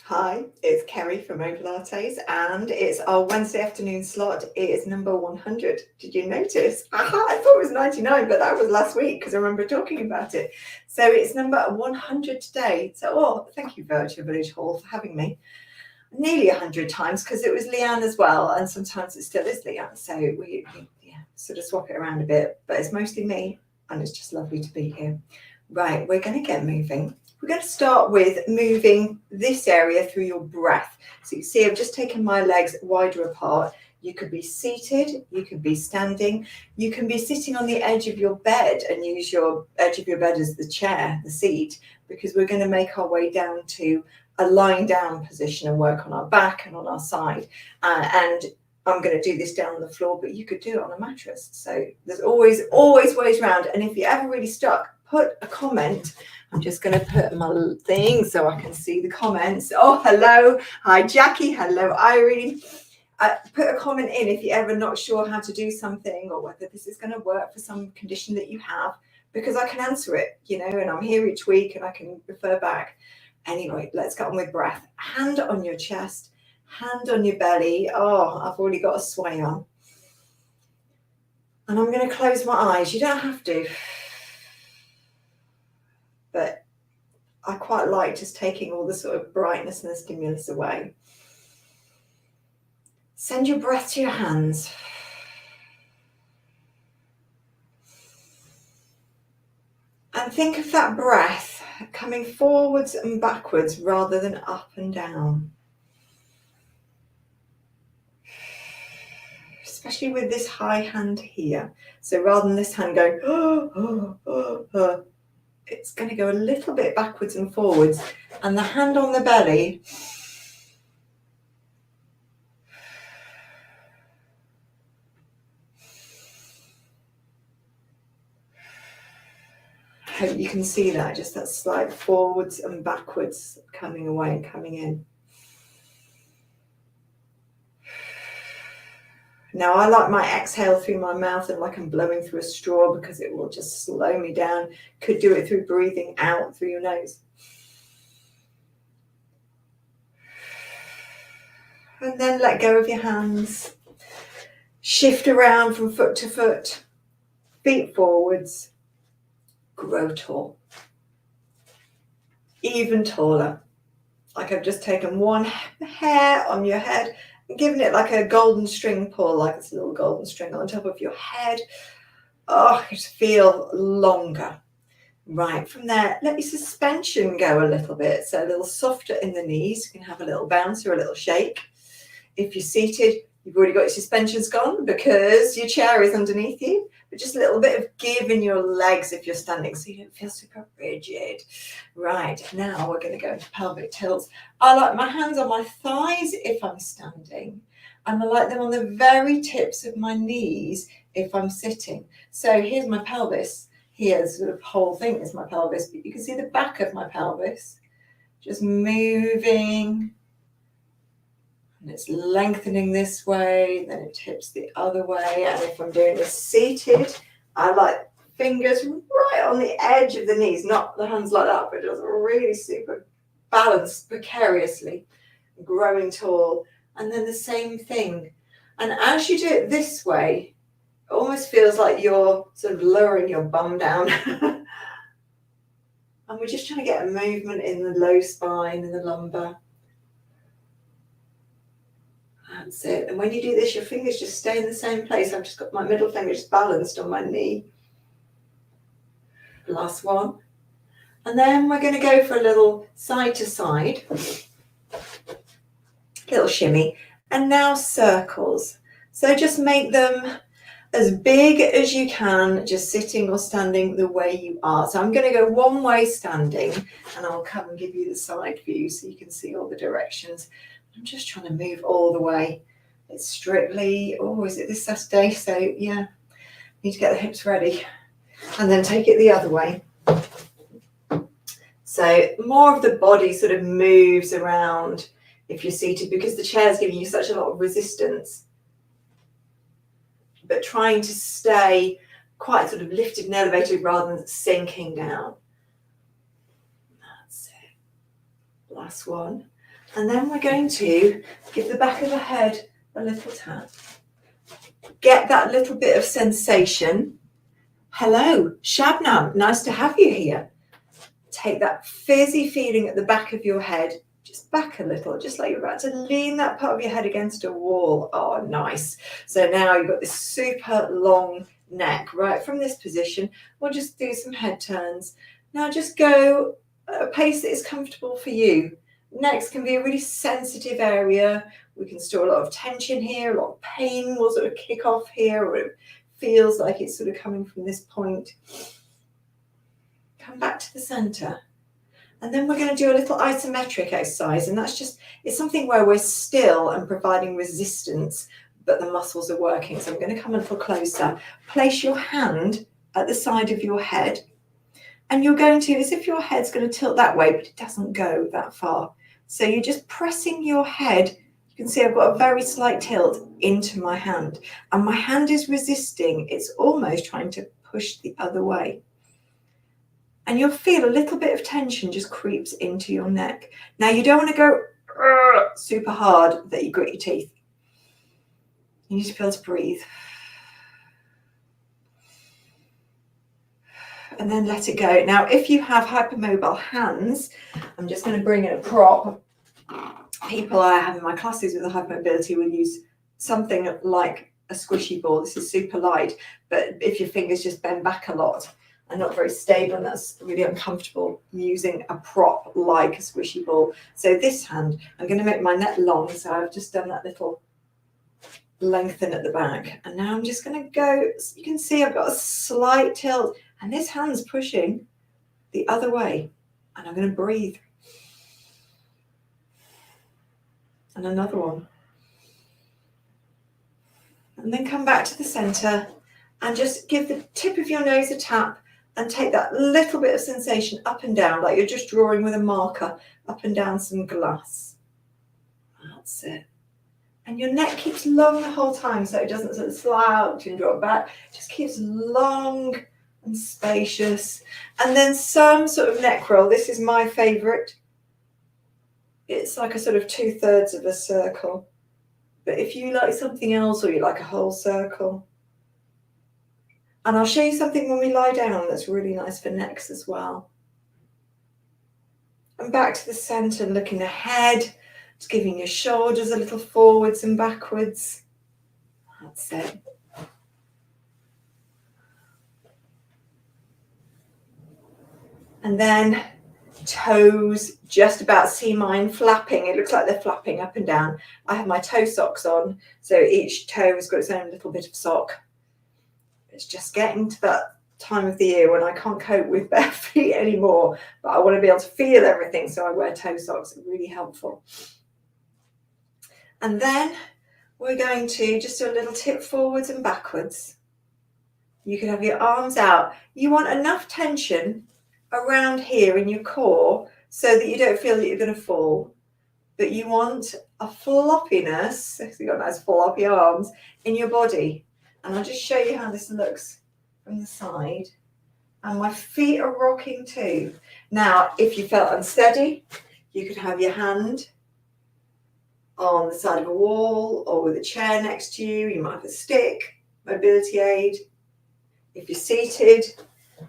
Hi, it's Kerry from Mobilates, and it's our Wednesday afternoon slot. It is number 100. Did you notice? Aha, I thought it was 99, but that was last week because I remember talking about it. So it's number 100 today. So, thank you, Virtual Village Hall, for having me. Nearly 100 times because it was Leanne as well, and sometimes it still is Leanne. So we sort of swap it around a bit, but it's mostly me, and it's just lovely to be here. Right, we're going to get moving. We're going to start with moving this area through your breath. So you see, I've just taken my legs wider apart. You could be seated, you could be standing, you can be sitting on the edge of your bed and use your edge of your bed as the chair, the seat, because we're going to make our way down to a lying down position and work on our back and on our side. And I'm going to do this down on the floor, but you could do it on a mattress. So there's always ways around. And if you're ever really stuck, put a comment. I'm just going to put my thing so I can see the comments. Oh, hello. Hi, Jackie. Hello, Irene. Put a comment in if you're ever not sure how to do something or whether this is going to work for some condition that you have, because I can answer it, and I'm here each week and I can refer back. Anyway, let's get on with breath. Hand on your chest, hand on your belly. Oh, I've already got a sway on. And I'm going to close my eyes. You don't have to. But I quite like just taking all the sort of brightness and the stimulus away. Send your breath to your hands. And think of that breath coming forwards and backwards rather than up and down. Especially with this high hand here. So rather than this hand going, it's going to go a little bit backwards and forwards. And the hand on the belly, I hope you can see that, just that slight forwards and backwards coming away and coming in. Now I like my exhale through my mouth and like I'm blowing through a straw, because it will just slow me down. Could do it through breathing out through your nose. And then let go of your hands. Shift around from foot to foot. Feet forwards. Grow tall. Even taller. Like I've just taken one hair on your head and given it like a golden string pull, like it's a little golden string on top of your head. Oh, just feel longer. Right, from there, let your suspension go a little bit. So a little softer in the knees. You can have a little bounce or a little shake. If you're seated, you've already got your suspensions gone because your chair is underneath you. But just a little bit of give in your legs if you're standing, so you don't feel super rigid. Right, now we're going to go into pelvic tilts. I like my hands on my thighs if I'm standing, and I like them on the very tips of my knees if I'm sitting. So here's my pelvis. Here, the sort of whole thing is my pelvis, but you can see the back of my pelvis just moving. And it's lengthening this way, then it tips the other way. And if I'm doing this seated, I like fingers right on the edge of the knees, not the hands like that, but just really super balanced precariously, growing tall. And then the same thing. And as you do it this way, it almost feels like you're sort of lowering your bum down. And we're just trying to get a movement in the low spine and the lumbar. That's it. And when you do this, your fingers just stay in the same place. I've just got my middle finger just balanced on my knee. Last one. And then we're going to go for a little side to side. Little shimmy. And now circles. So just make them as big as you can, just sitting or standing the way you are. So I'm going to go one way standing, and I'll come and give you the side view so you can see all the directions. I'm just trying to move all the way. It's strictly, is it this Saturday? So yeah, need to get the hips ready. And then take it the other way. So more of the body sort of moves around if you're seated, because the chair is giving you such a lot of resistance. But trying to stay quite sort of lifted and elevated rather than sinking down. That's it. Last one. And then we're going to give the back of the head a little tap. Get that little bit of sensation. Hello, Shabnam, nice to have you here. Take that fizzy feeling at the back of your head, just back a little, just like you're about to lean that part of your head against a wall. Oh, nice. So now you've got this super long neck. Right from this position, we'll just do some head turns. Now just go at a pace that is comfortable for you. Next can be a really sensitive area. We can store a lot of tension here, a lot of pain will sort of kick off here, or it feels like it's sort of coming from this point. Come back to the center. And then we're going to do a little isometric exercise, and that's just, it's something where we're still and providing resistance, but the muscles are working. So I'm going to come a little closer. Place your hand at the side of your head, and you're going to, as if your head's going to tilt that way, but it doesn't go that far. So you're just pressing your head. You can see I've got a very slight tilt into my hand, and my hand is resisting. It's almost trying to push the other way. And you'll feel a little bit of tension just creeps into your neck. Now you don't want to go super hard that you grit your teeth. You need to be able to breathe. And then let it go. Now, if you have hypermobile hands, I'm just going to bring in a prop. People I have in my classes with a hypermobility will use something like a squishy ball. This is super light, but if your fingers just bend back a lot and not very stable, and that's really uncomfortable, using a prop like a squishy ball. So this hand, I'm going to make my neck long, so I've just done that little lengthen at the back, and now I'm just going to go, you can see I've got a slight tilt, and this hand's pushing the other way, and I'm going to breathe. And another one. And then come back to the center and just give the tip of your nose a tap and take that little bit of sensation up and down, like you're just drawing with a marker up and down some glass. That's it. And your neck keeps long the whole time, so it doesn't sort of slouch and drop back. It just keeps long and spacious. And then some sort of neck roll. This is my favorite. It's like a sort of 2/3 of a circle. But if you like something else, or you like a whole circle. And I'll show you something when we lie down that's really nice for necks as well. And back to the center, looking ahead, just giving your shoulders a little forwards and backwards. That's it. And then toes just about see mine flapping. It looks like they're flapping up and down. I have my toe socks on, so each toe has got its own little bit of sock. It's just getting to that time of the year when I can't cope with bare feet anymore, but I want to be able to feel everything, so I wear toe socks. It's really helpful. And then we're going to just do a little tip forwards and backwards. You can have your arms out. You want enough tension around here in your core so that you don't feel that you're going to fall, but you want a floppiness, so you've got nice floppy arms in your body. And I'll just show you how this looks from the side. And my feet are rocking too. Now, if you felt unsteady, you could have your hand on the side of a wall or with a chair next to you. You might have a stick, mobility aid. If you're seated, you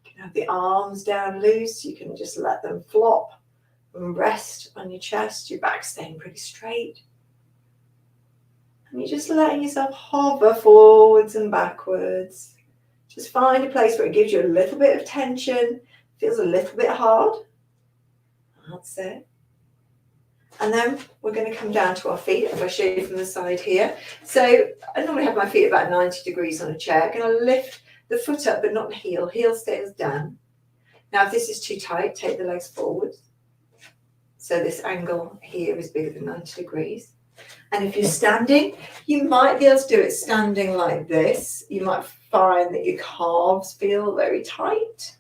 can have the arms down loose. You can just let them flop and rest on your chest, your back staying pretty straight. And you're just letting yourself hover forwards and backwards. Just find a place where it gives you a little bit of tension, feels a little bit hard. That's it. And then we're going to come down to our feet. If I show you from the side here. So I normally have my feet about 90 degrees on a chair. I'm going to lift the foot up, but not the heel. Heel stays down. Now, if this is too tight, take the legs forward. So this angle here is bigger than 90 degrees. And if you're standing, you might be able to do it standing like this. You might find that your calves feel very tight,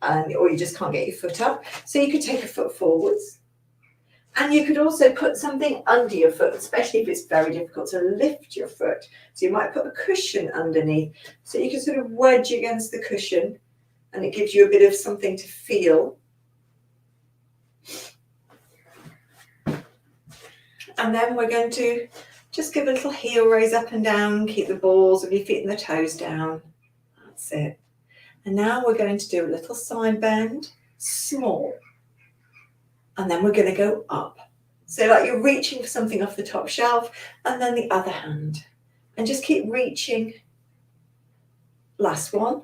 or you just can't get your foot up. So you could take a foot forwards. And you could also put something under your foot, especially if it's very difficult to lift your foot. So you might put a cushion underneath. So you can sort of wedge against the cushion, and it gives you a bit of something to feel. And then we're going to just give a little heel raise up and down, keep the balls of your feet and the toes down. That's it. And now we're going to do a little side bend, small. And then we're going to go up. So like you're reaching for something off the top shelf, and then the other hand. And just keep reaching. Last one.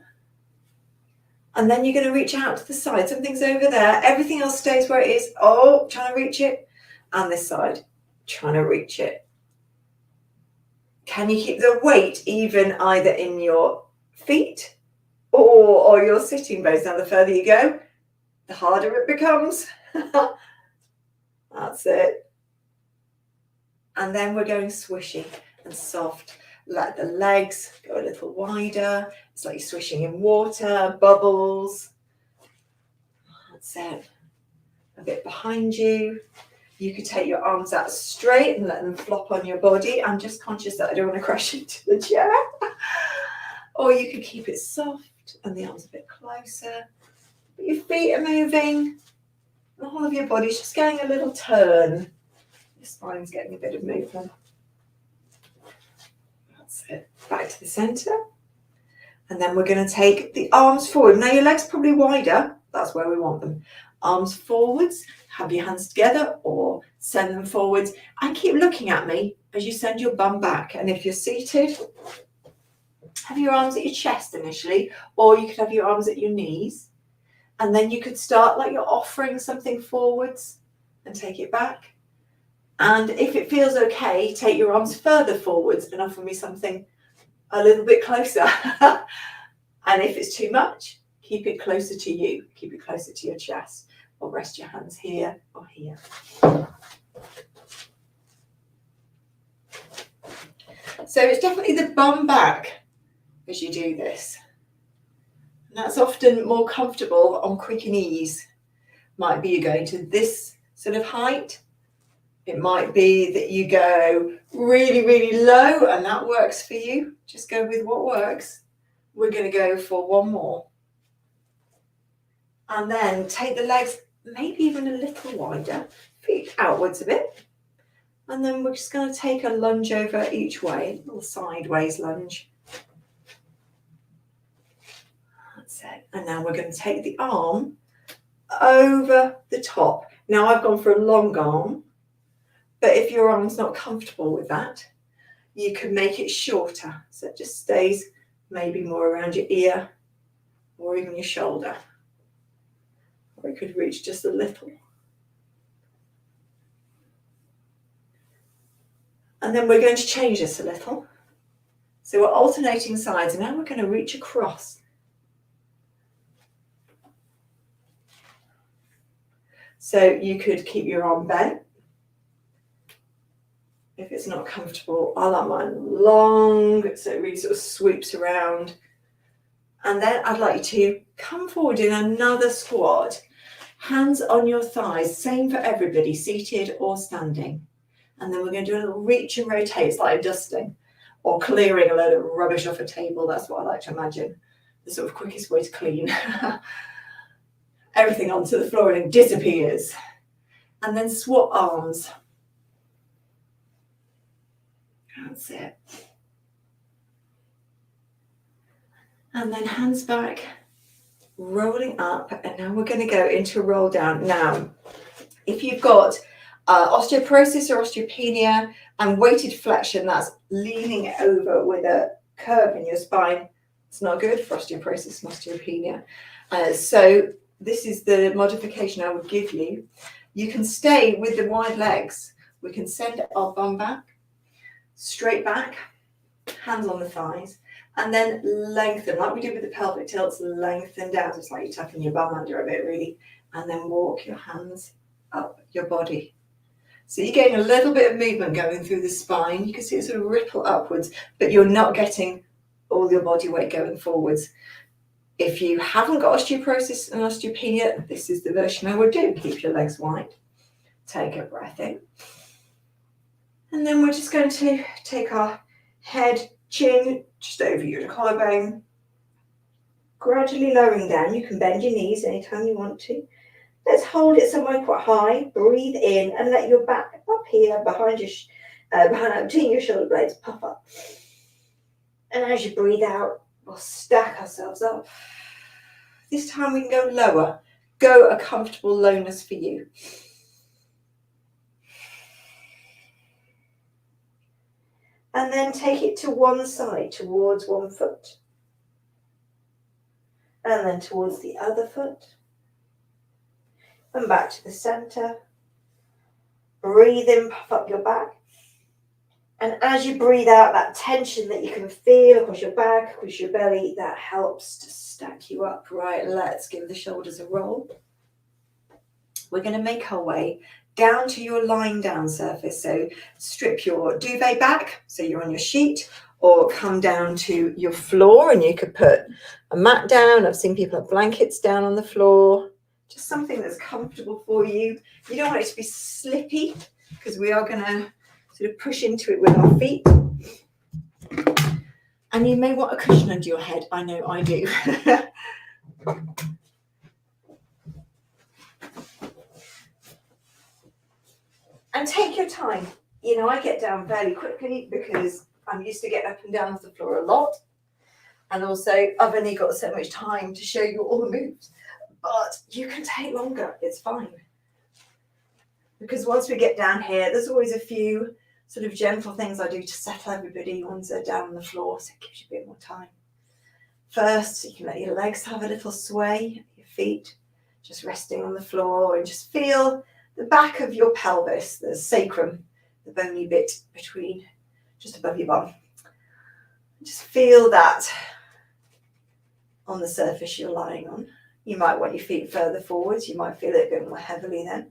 And then you're going to reach out to the side. Something's over there. Everything else stays where it is. Oh, trying to reach it. And this side, trying to reach it. Can you keep the weight even either in your feet or your sitting bones? Now, the further you go, the harder it becomes. That's it. And then we're going swishy and soft. Let the legs go a little wider. It's like you're swishing in water, bubbles. That's it. A bit behind you. You could take your arms out straight and let them flop on your body. I'm just conscious that I don't want to crash into the chair. Or you could keep it soft and the arms a bit closer. But your feet are moving. The whole of your body's just getting a little turn. Your spine's getting a bit of movement. That's it. Back to the centre. And then we're going to take the arms forward. Now your legs probably wider. That's where we want them. Arms forwards. Have your hands together or send them forwards. And keep looking at me as you send your bum back. And if you're seated, have your arms at your chest initially, or you could have your arms at your knees. And then you could start like you're offering something forwards and take it back. And if it feels okay, take your arms further forwards and offer me something a little bit closer. And if it's too much, keep it closer to you. Keep it closer to your chest, or rest your hands here or here. So it's definitely the bum back as you do this. And that's often more comfortable on quick and ease. Might be you're going to this sort of height. It might be that you go really, really low and that works for you. Just go with what works. We're going to go for one more. And then take the legs maybe even a little wider, feet outwards a bit. And then we're just going to take a lunge over each way, a little sideways lunge. That's it. And now we're going to take the arm over the top. Now I've gone for a long arm, but if your arm's not comfortable with that, you can make it shorter. So it just stays maybe more around your ear or even your shoulder. Or it could reach just a little. And then we're going to change this a little. So we're alternating sides, and now we're going to reach across. So you could keep your arm bent. If it's not comfortable, I like mine long, so it really sort of sweeps around. And then I'd like you to come forward in another squat. Hands on your thighs, same for everybody, seated or standing. And then we're going to do a little reach and rotate. It's like dusting or clearing a load of rubbish off a table. That's what I like to imagine. The sort of quickest way to clean everything onto the floor and it disappears. And then swap arms. That's it. And then hands back, rolling up. And now we're going to go into a roll down. Now, if you've got osteoporosis or osteopenia and weighted flexion, that's leaning over with a curve in your spine. It's not good for osteoporosis and osteopenia. So this is the modification I would give you. You can stay with the wide legs. We can send our bum back, straight back, hands on the thighs, and then lengthen, like we did with the pelvic tilts, lengthen down. It's like you're tucking your bum under a bit, really. And then walk your hands up your body. So you're getting a little bit of movement going through the spine. You can see it sort of ripple upwards, but you're not getting all your body weight going forwards. If you haven't got osteoporosis and osteopenia, this is the version I would do. Keep your legs wide. Take a breath in. And then we're just going to take our head, chin, just over your collarbone. Gradually lowering down. You can bend your knees anytime you want to. Let's hold it somewhere quite high. Breathe in and let your back up here behind your, between your shoulder blades, puff up. And as you breathe out, we'll stack ourselves up. This time we can go lower. Go a comfortable lowness for you. And then take it to one side, towards one foot. And then towards the other foot. And back to the center. Breathe in, puff up your back. And as you breathe out, that tension that you can feel across your back, across your belly, that helps to stack you up. Right, let's give the shoulders a roll. We're going to make our way down to your lying down surface. So strip your duvet back, so you're on your sheet, or come down to your floor, and you could put a mat down. I've seen people have blankets down on the floor. Just something that's comfortable for you. You don't want it to be slippy, because we are going to sort of push into it with our feet. And you may want a cushion under your head. I know I do. And take your time. You know, I get down fairly quickly because I'm used to getting up and down off the floor a lot. And also, I've only got so much time to show you all the moves. But you can take longer. It's fine. Because once we get down here, there's always a few sort of gentle things I do to settle everybody once they're down on the floor. So it gives you a bit more time. First, you can let your legs have a little sway, your feet just resting on the floor, and just feel the back of your pelvis, the sacrum, the bony bit between, just above your bum. Just feel that on the surface you're lying on. You might want your feet further forwards. You might feel it a bit more heavily then.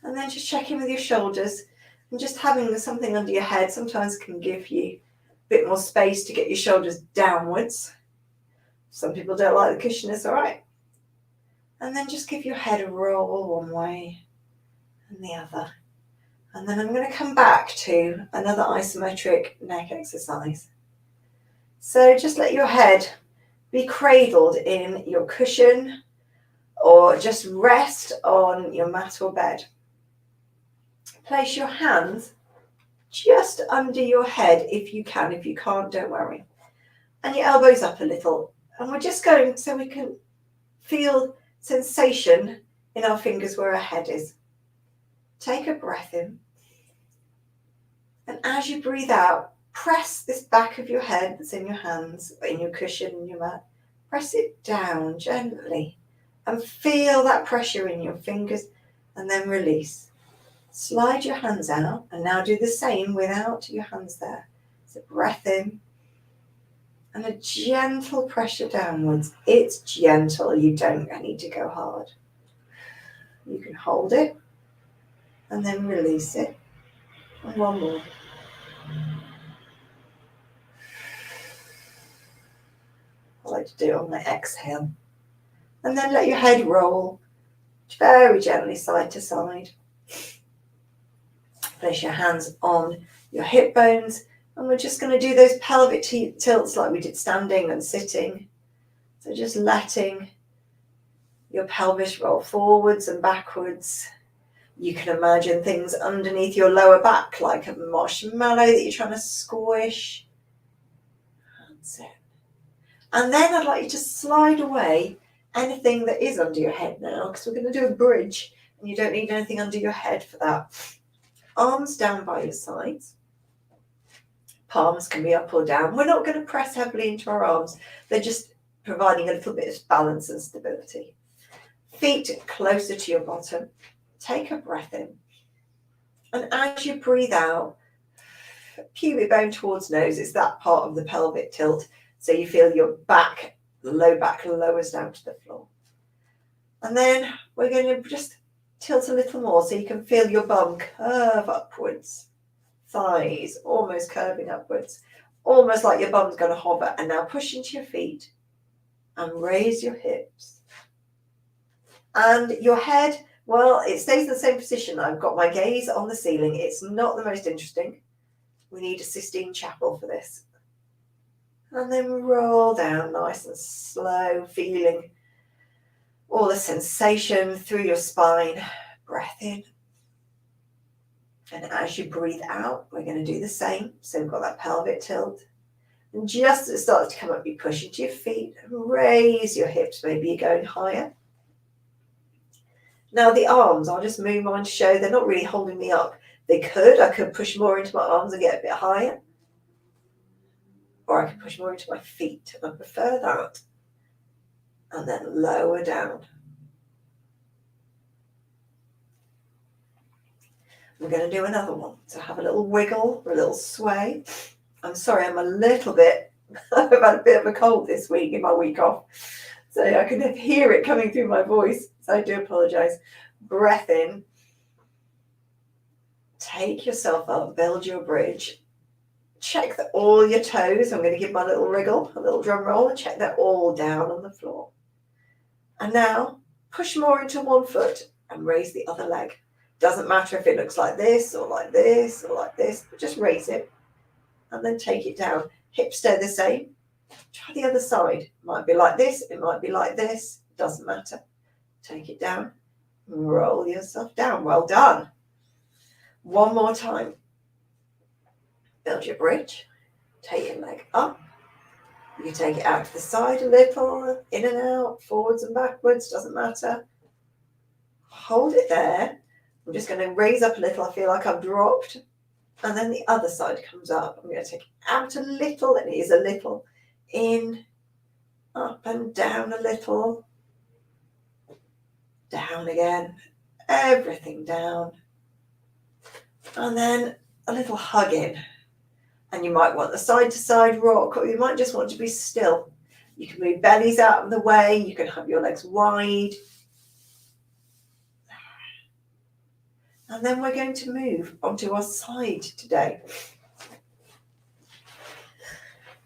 And then just check in with your shoulders, and just having something under your head sometimes can give you a bit more space to get your shoulders downwards. Some people don't like the cushion, it's all right. And then just give your head a roll one way and the other. And then I'm going to come back to another isometric neck exercise. So just let your head be cradled in your cushion, or just rest on your mat or bed. Place your hands just under your head if you can. If you can't, don't worry. And your elbows up a little. And we're just going so we can feel sensation in our fingers where our head is. Take a breath in. And as you breathe out, press this back of your head that's in your hands, in your cushion, in your mat. Press it down gently and feel that pressure in your fingers, and then release. Slide your hands out, and now do the same without your hands there. So breath in and a gentle pressure downwards. It's gentle, you don't need to go hard. You can hold it and then release it. And one more. I like to do it on my exhale. And then let your head roll very gently side to side. Place your hands on your hip bones, and we're just going to do those pelvic tilts like we did standing and sitting. So just letting your pelvis roll forwards and backwards. You can imagine things underneath your lower back like a marshmallow that you're trying to squish. That's it. And then I'd like you to slide away anything that is under your head now, because we're going to do a bridge, and you don't need anything under your head for that. Arms down by your sides. Palms can be up or down. We're not going to press heavily into our arms. They're just providing a little bit of balance and stability. Feet closer to your bottom. Take a breath in. And as you breathe out, pubic bone towards nose is that part of the pelvic tilt. So you feel your back, low back lowers down to the floor. And then we're going to just tilt a little more so you can feel your bum curve upwards. Thighs almost curving upwards. Almost like your bum's going to hover. And now push into your feet and raise your hips. And your head, well, it stays in the same position. I've got my gaze on the ceiling. It's not the most interesting. We need a Sistine Chapel for this. And then roll down nice and slow, feeling all the sensation through your spine. Breath in. And as you breathe out, we're going to do the same. So we've got that pelvic tilt. And just as it starts to come up, you push into your feet and raise your hips. Maybe you're going higher. Now the arms, I'll just move mine to show they're not really holding me up. I could push more into my arms and get a bit higher. Or I could push more into my feet. I prefer that. And then lower down. We're going to do another one. So have a little wiggle or a little sway. I'm sorry, I'm a little bit, I've had a bit of a cold this week in my week off. So I can hear it coming through my voice. So I do apologize. Breath in. Take yourself up, build your bridge. Check that all your toes, I'm going to give my little wriggle, a little drum roll, and check that all down on the floor. And now push more into one foot and raise the other leg. Doesn't matter if it looks like this or like this or like this, but just raise it and then take it down. Hips stay the same. Try the other side. It might be like this, it might be like this, doesn't matter. Take it down, roll yourself down. Well done. One more time. Build your bridge. Take your leg up. You take it out to the side a little, in and out, forwards and backwards, doesn't matter. Hold it there. I'm just going to raise up a little. I feel like I've dropped. And then the other side comes up. I'm going to take it out a little. It is a little. In, up and down a little. Down again. Everything down. And then a little hug in. And you might want the side to side rock, or you might just want to be still. You can move bellies out of the way. You can have your legs wide. And then we're going to move onto our side today.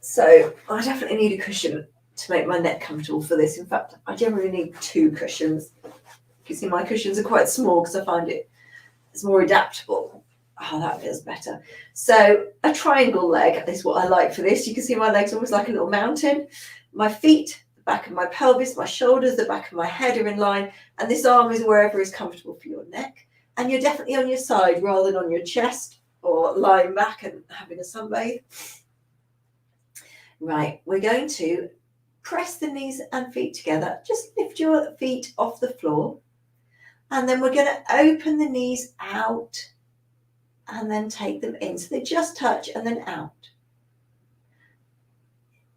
So I definitely need a cushion to make my neck comfortable for this. In fact, I generally need 2 cushions. You see, my cushions are quite small because I find it's more adaptable. Oh, that feels better. So a triangle leg is what I like for this. You can see my legs almost like a little mountain. My feet, the back of my pelvis, my shoulders, the back of my head are in line. And this arm is wherever is comfortable for your neck. And you're definitely on your side rather than on your chest or lying back and having a sunbathe. Right, we're going to press the knees and feet together. Just lift your feet off the floor. And then we're going to open the knees out and then take them in. So they just touch and then out.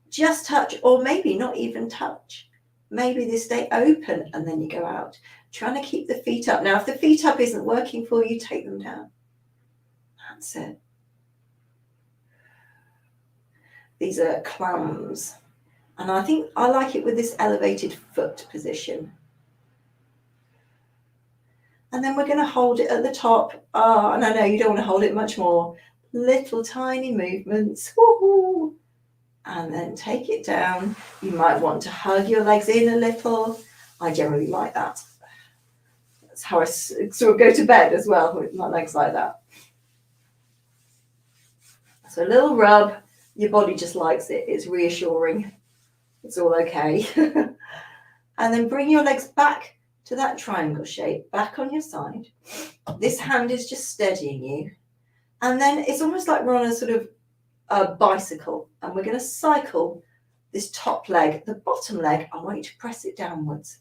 Just touch, or maybe not even touch. Maybe they stay open and then you go out. Trying to keep the feet up. Now, if the feet up isn't working for you, take them down. That's it. These are clams. And I think I like it with this elevated foot position. And then we're going to hold it at the top. Oh, and I know you don't want to hold it much more. Little tiny movements. Woohoo! And then take it down. You might want to hug your legs in a little. I generally like that. That's how I sort of go to bed as well, with my legs like that. So a little rub. Your body just likes it. It's reassuring. It's all okay. And then bring your legs back to that triangle shape, back on your side. This hand is just steadying you. And then it's almost like we're on a sort of a bicycle. And we're going to cycle this top leg. The bottom leg, I want you to press it downwards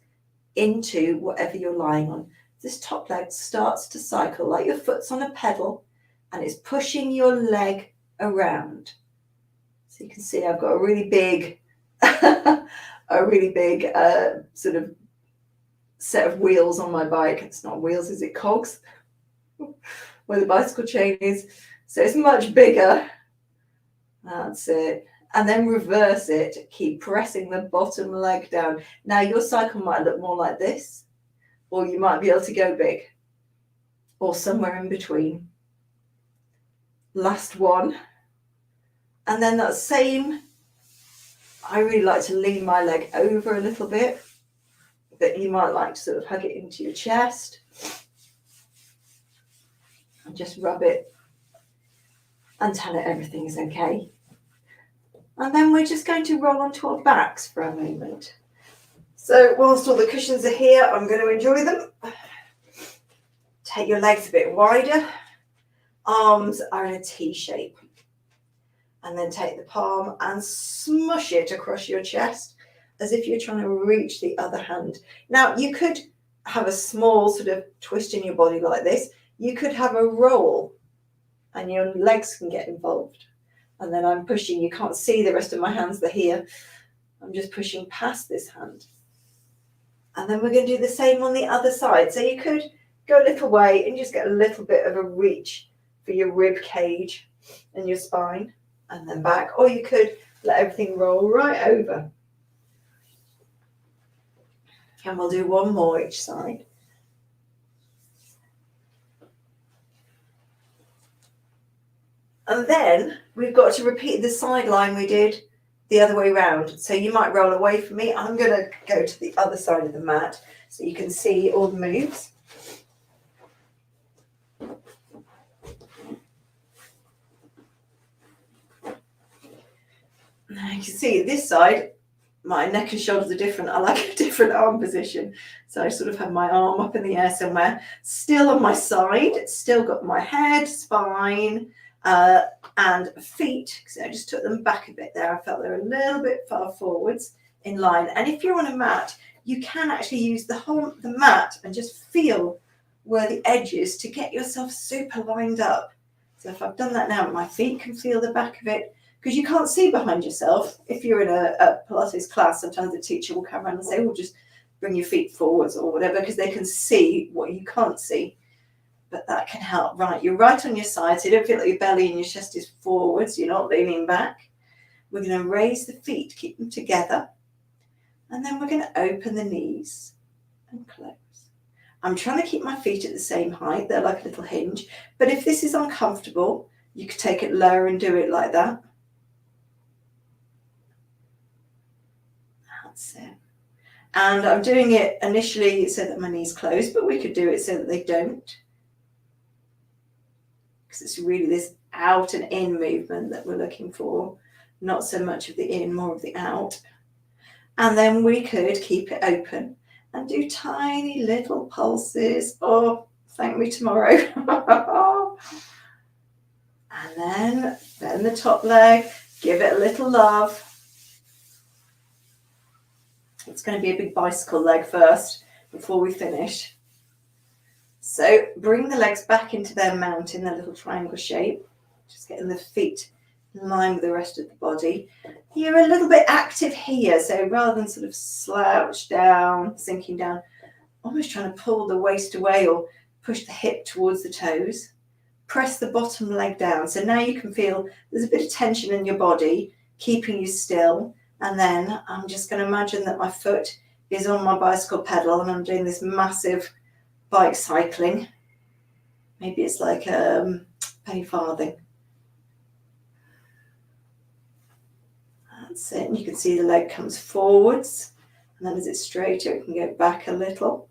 into whatever you're lying on. This top leg starts to cycle like your foot's on a pedal and it's pushing your leg around. So you can see I've got a really big, sort of set of wheels on my bike. It's not wheels, is it cogs? Where the bicycle chain is. So it's much bigger. That's it. And then reverse it. Keep pressing the bottom leg down. Now your cycle might look more like this, or you might be able to go big, or somewhere in between. Last one. And then that same, I really like to lean my leg over a little bit, but you might like to sort of hug it into your chest and just rub it and tell it everything is okay. And then we're just going to roll onto our backs for a moment. So whilst all the cushions are here, I'm going to enjoy them. Take your legs a bit wider. Arms are in a T shape. And then take the palm and smush it across your chest as if you're trying to reach the other hand. Now, you could have a small sort of twist in your body like this. You could have a roll and your legs can get involved. And then I'm pushing. You can't see the rest of my hands. They're here. I'm just pushing past this hand. And then we're going to do the same on the other side. So you could go a little way and just get a little bit of a reach for your rib cage and your spine, and then back. Or you could let everything roll right over. And we'll do one more each side. And then we've got to repeat the side line we did the other way round. So you might roll away from me. I'm going to go to the other side of the mat so you can see all the moves. Now you can see this side, my neck and shoulders are different. I like a different arm position. So I sort of have my arm up in the air somewhere, still on my side, still got my head, spine, and feet. So I just took them back a bit there. I felt they're a little bit far forwards in line. And if you're on a mat, you can actually use the mat and just feel where the edge is to get yourself super lined up. So if I've done that now, my feet can feel the back of it, because you can't see behind yourself. If you're in a Pilates class, sometimes the teacher will come around and say, well, just bring your feet forwards or whatever, because they can see what you can't see. But that can help. Right, you're right on your side, so you don't feel like your belly and your chest is forwards. You're not leaning back. We're going to raise the feet, keep them together. And then we're going to open the knees and close. I'm trying to keep my feet at the same height. They're like a little hinge. But if this is uncomfortable, you could take it lower and do it like that. That's it. And I'm doing it initially so that my knees close, but we could do it so that they don't. Because it's really this out and in movement that we're looking for. Not so much of the in, more of the out. And then we could keep it open and do tiny little pulses. Oh, thank me tomorrow. And then bend the top leg, give it a little love. It's going to be a big bicycle leg first before we finish. So bring the legs back into their mount in their little triangle shape. Just getting the feet in line with the rest of the body. You're a little bit active here, so rather than sort of slouch down, sinking down, almost trying to pull the waist away or push the hip towards the toes. Press the bottom leg down. So now you can feel there's a bit of tension in your body, keeping you still. And then I'm just going to imagine that my foot is on my bicycle pedal and I'm doing this massive bike cycling. Maybe it's like a penny farthing. That's it. And you can see the leg comes forwards. And then as it's straighter, it can go back a little.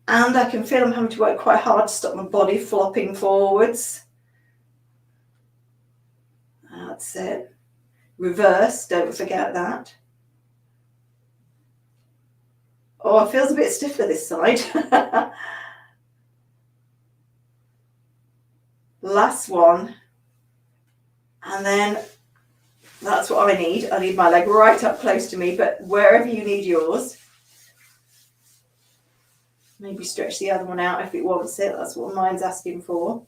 And I can feel I'm having to work quite hard to stop my body flopping forwards. That's it. Reverse, don't forget that. Oh, it feels a bit stiffer this side. Last one. And then that's what I need. I need my leg right up close to me, but wherever you need yours. Maybe stretch the other one out if it wants it. That's what mine's asking for.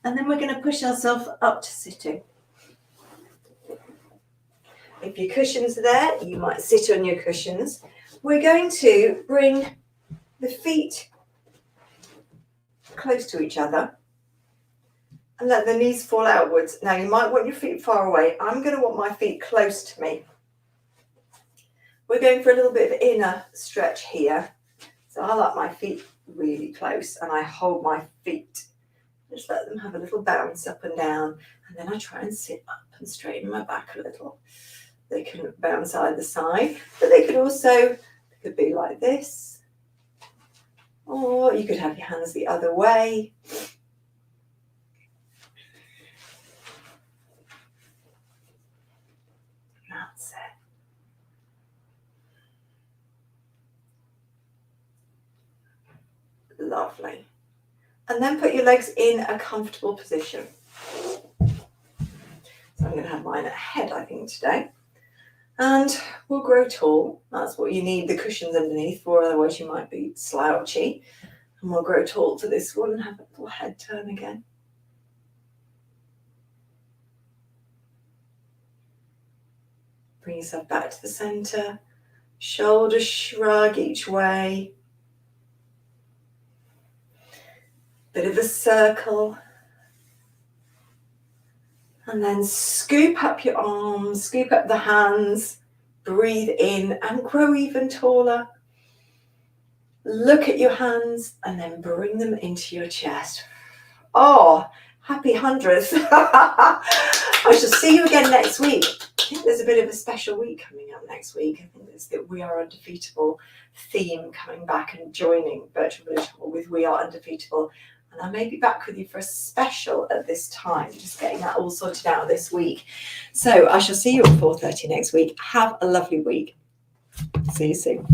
And then we're going to push ourselves up to sitting. If your cushions are there, you might sit on your cushions. We're going to bring the feet close to each other and let the knees fall outwards. Now, you might want your feet far away. I'm going to want my feet close to me. We're going for a little bit of inner stretch here. So I like my feet really close and I hold my feet. Just let them have a little bounce up and down. And then I try and sit up and straighten my back a little. They can bounce either side, but they could be like this. Or you could have your hands the other way. That's Lovely. And then put your legs in a comfortable position. So I'm going to have mine ahead, I think, today. And we'll grow tall. That's what you need the cushions underneath for, otherwise you might be slouchy. And we'll grow tall to this one and have a little head turn again. Bring yourself back to the center. Shoulders shrug each way. Bit of a circle. And then scoop up your arms, scoop up the hands, breathe in and grow even taller. Look at your hands and then bring them into your chest. Oh, happy 100th. I shall see you again next week. I think there's a bit of a special week coming up next week. I think there's the We Are Undefeatable theme coming back and joining Virtual Village Hall with We Are Undefeatable. And I may be back with you for a special at this time, just getting that all sorted out this week. So I shall see you at 4:30 next week. Have a lovely week. See you soon.